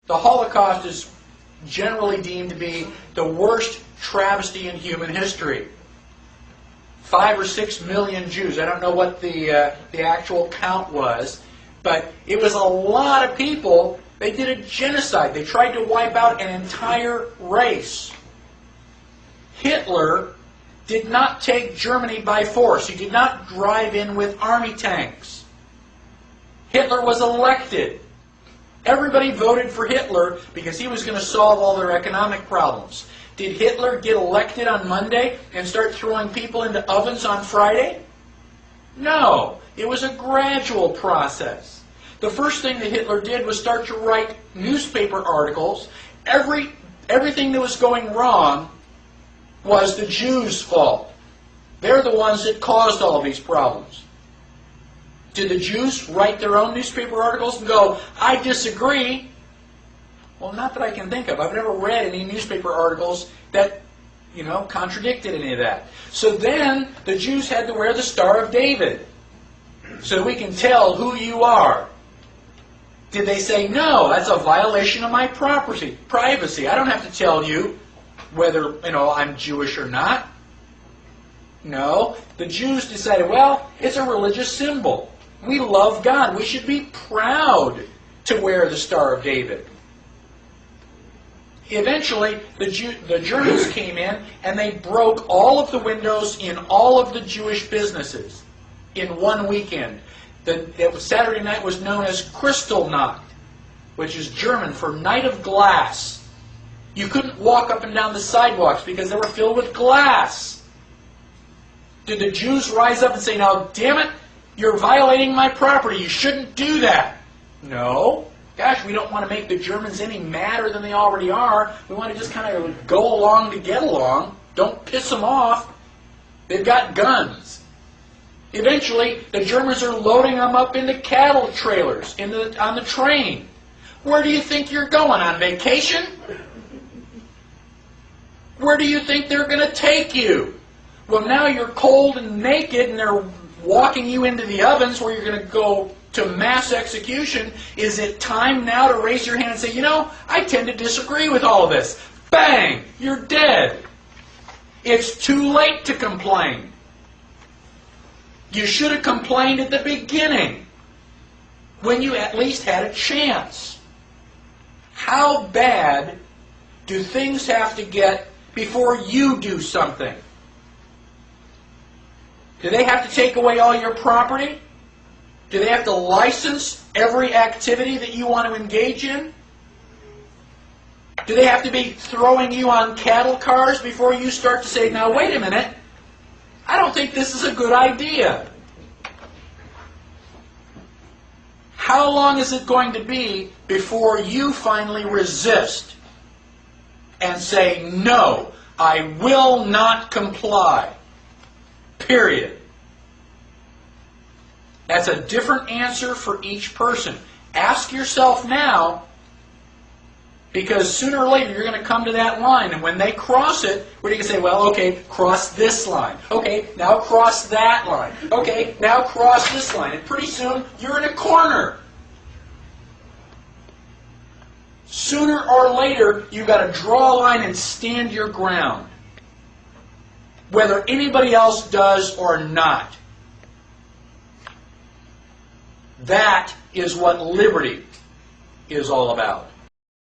The Holocaust is generally deemed to be the worst travesty in human history. 5 or 6 million Jews. I don't know what the actual count was, but it was a lot of people. They did a genocide. They tried to wipe out an entire race. Hitler did not take Germany by force. He did not drive in with army tanks. Hitler was elected. Everybody voted for Hitler because he was going to solve all their economic problems. Did Hitler get elected on Monday and start throwing people into ovens on Friday? No. It was a gradual process. The first thing that Hitler did was start to write newspaper articles. Everything that was going wrong was the Jews' fault. They're the ones that caused all these problems. Did the Jews write their own newspaper articles and go, I disagree? Well, not that I can think of. I've never read any newspaper articles that, contradicted any of that. So then the Jews had to wear the Star of David so that we can tell who you are. Did they say, no, that's a violation of my privacy. I don't have to tell you whether, I'm Jewish or not. No, the Jews decided, well, it's a religious symbol. We love God. We should be proud to wear the Star of David. Eventually, the Germans came in and they broke all of the windows in all of the Jewish businesses in one weekend. Saturday night was known as Kristallnacht, which is German for Night of Glass. You couldn't walk up and down the sidewalks because they were filled with glass. Did the Jews rise up and say, now, damn it, you're violating my property. You shouldn't do that? No. Gosh, we don't want to make the Germans any madder than they already are. We want to just kind of go along to get along. Don't piss them off. They've got guns. Eventually, the Germans are loading them up into cattle trailers on the train. Where do you think you're going? On vacation? Where do you think they're going to take you? Well, now you're cold and naked, and they're walking you into the ovens where you're going to go to mass execution. Is it time now to raise your hand and say, I tend to disagree with all of this? Bang! You're dead. It's too late to complain. You should have complained at the beginning, when you at least had a chance. How bad do things have to get before you do something? Do they have to take away all your property? Do they have to license every activity that you want to engage in? Do they have to be throwing you on cattle cars before you start to say, now wait a minute, I don't think this is a good idea? How long is it going to be before you finally resist and say, no, I will not comply? Period. That's a different answer for each person. Ask yourself now, because sooner or later you're going to come to that line, and when they cross it, what are you going to say? Well, okay, cross this line. Okay, now cross that line. Okay, now cross this line. And pretty soon you're in a corner. Sooner or later you've got to draw a line and stand your ground, whether anybody else does or not. That is what liberty is all about.